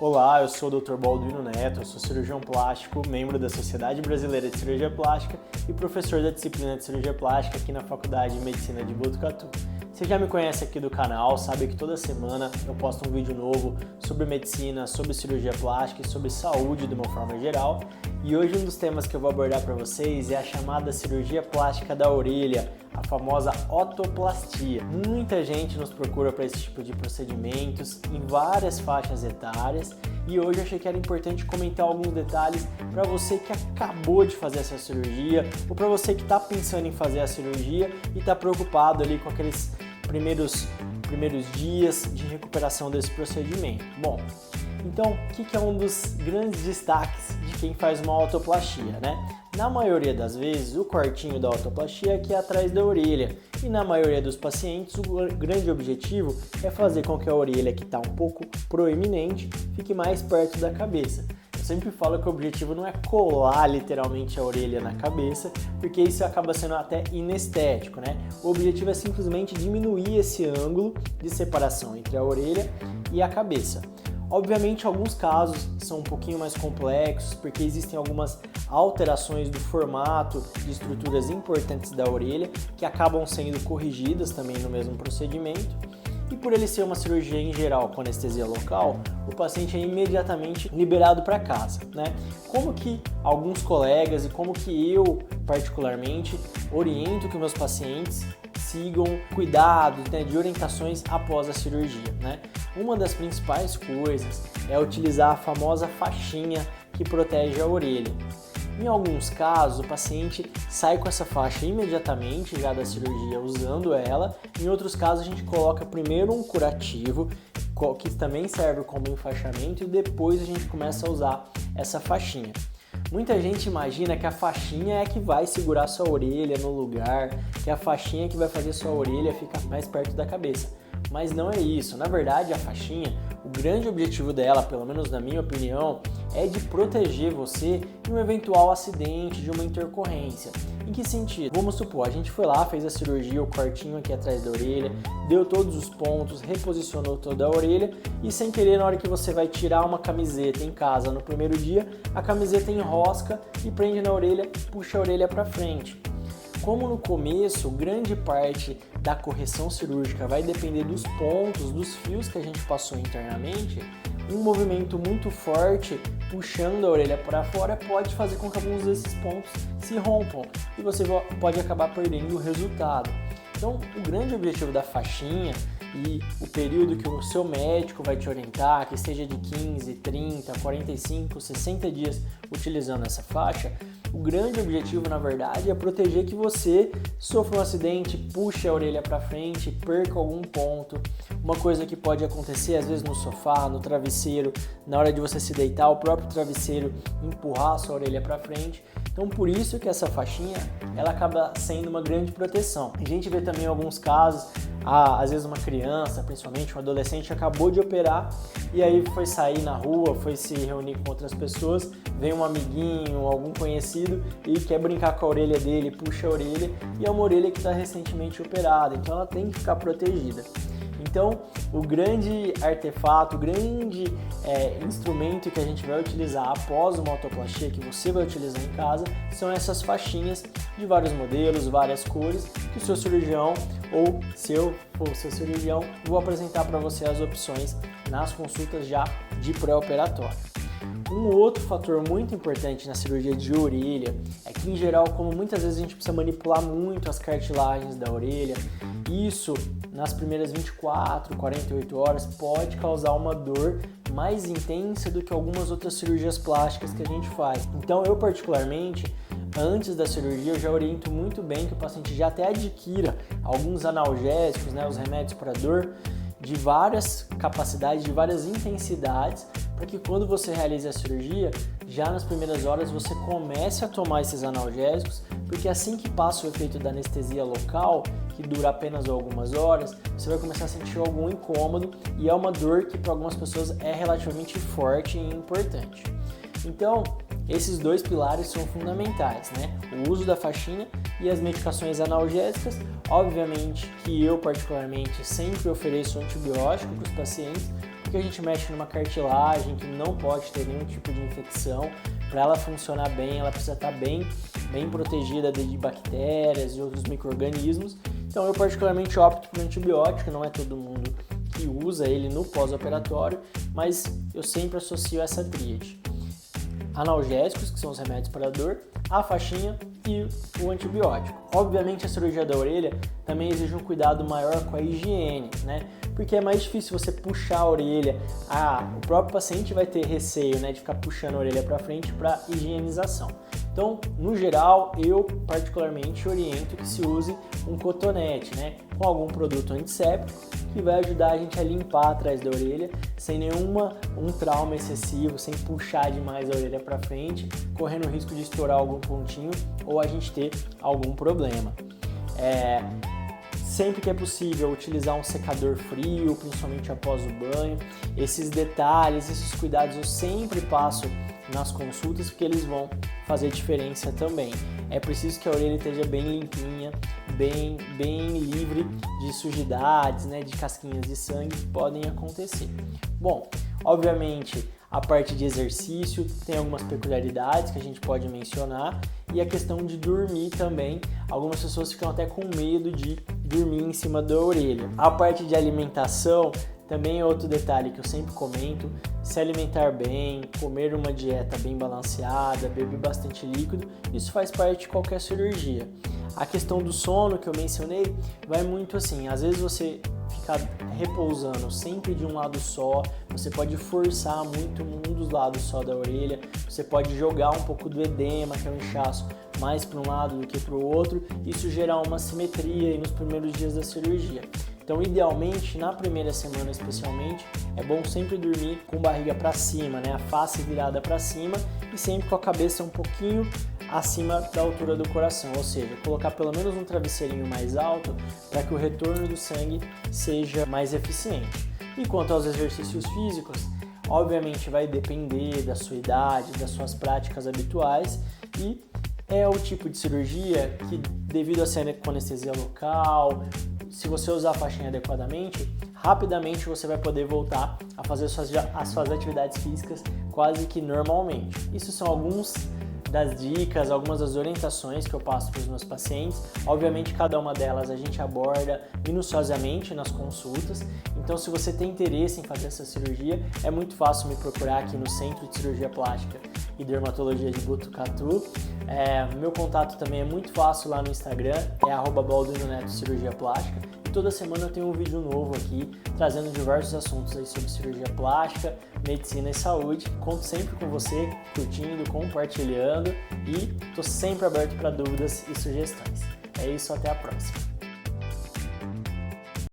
Olá, eu sou o Dr. Balduino Neto, eu sou cirurgião plástico, membro da Sociedade Brasileira de Cirurgia Plástica e professor da disciplina de Cirurgia Plástica aqui na Faculdade de Medicina de Botucatu. Você já me conhece aqui do canal, sabe que toda semana eu posto um vídeo novo sobre medicina, sobre cirurgia plástica e sobre saúde de uma forma geral. E hoje um dos temas que eu vou abordar para vocês é a chamada cirurgia plástica da orelha, a famosa otoplastia. Muita gente nos procura para esse tipo de procedimentos em várias faixas etárias e hoje eu achei que era importante comentar alguns detalhes para você que acabou de fazer essa cirurgia ou para você que está pensando em fazer a cirurgia e está preocupado ali com aqueles primeiros dias de recuperação desse procedimento. Bom, então o que é um dos grandes destaques de quem faz uma otoplastia, né? Na maioria das vezes, o cortinho da otoplastia é aqui atrás da orelha e na maioria dos pacientes o grande objetivo é fazer com que a orelha que está um pouco proeminente fique mais perto da cabeça. Eu sempre falo que o objetivo não é colar literalmente a orelha na cabeça, porque isso acaba sendo até inestético, né? O objetivo é simplesmente diminuir esse ângulo de separação entre a orelha e a cabeça. Obviamente, alguns casos são um pouquinho mais complexos, porque existem algumas alterações do formato de estruturas importantes da orelha que acabam sendo corrigidas também no mesmo procedimento. E por ele ser uma cirurgia em geral com anestesia local, o paciente é imediatamente liberado para casa, né? Como que alguns colegas e como que eu particularmente oriento que meus pacientes sigam cuidados, né, de orientações após a cirurgia, né? Uma das principais coisas é utilizar a famosa faixinha que protege a orelha. Em alguns casos, o paciente sai com essa faixa imediatamente já da cirurgia usando ela. Em outros casos, a gente coloca primeiro um curativo, que também serve como enfaixamento, e depois a gente começa a usar essa faixinha. Muita gente imagina que a faixinha é que vai segurar sua orelha no lugar, que a faixinha é que vai fazer sua orelha ficar mais perto da cabeça. Mas não é isso. Na verdade, a faixinha, o grande objetivo dela, pelo menos na minha opinião, é de proteger você de um eventual acidente, de uma intercorrência. Em que sentido? Vamos supor, a gente foi lá, fez a cirurgia, o cortinho aqui atrás da orelha, deu todos os pontos, reposicionou toda a orelha e sem querer, na hora que você vai tirar uma camiseta em casa no primeiro dia, a camiseta enrosca e prende na orelha, puxa a orelha para frente. Como no começo, grande parte da correção cirúrgica vai depender dos pontos, dos fios que a gente passou internamente, um movimento muito forte puxando a orelha para fora pode fazer com que alguns desses pontos se rompam e você pode acabar perdendo o resultado. Então, o grande objetivo da faixinha e o período que o seu médico vai te orientar, que seja de 15, 30, 45, 60 dias utilizando essa faixa, o grande objetivo, na verdade, é proteger que você sofra um acidente, puxe a orelha para frente, perca algum ponto. Uma coisa que pode acontecer, às vezes, no sofá, no travesseiro, na hora de você se deitar, o próprio travesseiro empurrar a sua orelha para frente. Então, por isso que essa faixinha, ela acaba sendo uma grande proteção. A gente vê também alguns casos, às vezes uma criança, principalmente um adolescente, acabou de operar e aí foi sair na rua, foi se reunir com outras pessoas, vem um amiguinho, algum conhecido e quer brincar com a orelha dele, puxa a orelha e é uma orelha que está recentemente operada, então ela tem que ficar protegida. Então, o grande artefato, o grande instrumento que a gente vai utilizar após uma otoplastia, que você vai utilizar em casa, são essas faixinhas de vários modelos, várias cores, que o seu cirurgião ou se eu for o seu cirurgião, vou apresentar para você as opções nas consultas já de pré-operatório. Um outro fator muito importante na cirurgia de orelha é que, em geral, como muitas vezes a gente precisa manipular muito as cartilagens da orelha, isso nas primeiras 24, 48 horas pode causar uma dor mais intensa do que algumas outras cirurgias plásticas que a gente faz. Então, eu particularmente, antes da cirurgia, eu já oriento muito bem que o paciente já até adquira alguns analgésicos, né, os remédios para dor, de várias capacidades, de várias intensidades, para que quando você realize a cirurgia, já nas primeiras horas você comece a tomar esses analgésicos, porque assim que passa o efeito da anestesia local, que dura apenas algumas horas, você vai começar a sentir algum incômodo e é uma dor que para algumas pessoas é relativamente forte e importante. Então, esses dois pilares são fundamentais, né? O uso da faixinha e as medicações analgésicas. Obviamente que eu particularmente sempre ofereço antibiótico para os pacientes, porque a gente mexe numa cartilagem que não pode ter nenhum tipo de infecção. Para ela funcionar bem, ela precisa estar bem protegida de bactérias e outros micro-organismos. Então eu particularmente opto por antibiótico, não é todo mundo que usa ele no pós-operatório, mas eu sempre associo essa tríade. Analgésicos, que são os remédios para a dor, a faixinha e o antibiótico. Obviamente a cirurgia da orelha também exige um cuidado maior com a higiene, né? Porque é mais difícil você puxar a orelha, o próprio paciente vai ter receio, né, de ficar puxando a orelha para frente para higienização. Então, no geral, eu particularmente oriento que se use um cotonete, né, com algum produto antisséptico que vai ajudar a gente a limpar atrás da orelha sem um trauma excessivo, sem puxar demais a orelha para frente, correndo o risco de estourar algum pontinho ou a gente ter algum problema. Sempre que é possível, utilizar um secador frio, principalmente após o banho. Esses detalhes, esses cuidados eu sempre passo nas consultas porque eles vão fazer diferença também. É preciso que a orelha esteja bem limpinha, bem livre de sujidades, né, de casquinhas de sangue que podem acontecer. Bom, obviamente a parte de exercício tem algumas peculiaridades que a gente pode mencionar e a questão de dormir também. Algumas pessoas ficam até com medo de dormir em cima da orelha. A parte de alimentação também é outro detalhe que eu sempre comento. Se alimentar bem, comer uma dieta bem balanceada, beber bastante líquido, isso faz parte de qualquer cirurgia. A questão do sono que eu mencionei vai muito assim, às vezes você ficar repousando sempre de um lado só, você pode forçar muito um dos lados só da orelha, você pode jogar um pouco do edema, que é o inchaço, mais para um lado do que para o outro, isso gerar uma assimetria aí nos primeiros dias da cirurgia. Então, idealmente, na primeira semana especialmente, é bom sempre dormir com barriga para cima, né? A face virada para cima e sempre com a cabeça um pouquinho acima da altura do coração, ou seja, colocar pelo menos um travesseirinho mais alto para que o retorno do sangue seja mais eficiente. E quanto aos exercícios físicos, obviamente vai depender da sua idade, das suas práticas habituais e é o tipo de cirurgia que, devido a ser com anestesia local, se você usar a faixinha adequadamente, rapidamente você vai poder voltar a fazer as suas atividades físicas quase que normalmente. Isso são algumas das dicas, algumas das orientações que eu passo para os meus pacientes. Obviamente, cada uma delas a gente aborda minuciosamente nas consultas. Então, se você tem interesse em fazer essa cirurgia, é muito fácil me procurar aqui no Centro de Cirurgia Plástica e Dermatologia de Botucatu. Meu contato também é muito fácil lá no Instagram, é @BaldinoNeto Cirurgia Plástica. E toda semana eu tenho um vídeo novo aqui, trazendo diversos assuntos aí sobre cirurgia plástica, medicina e saúde. Conto sempre com você, curtindo, compartilhando e estou sempre aberto para dúvidas e sugestões. É isso, até a próxima.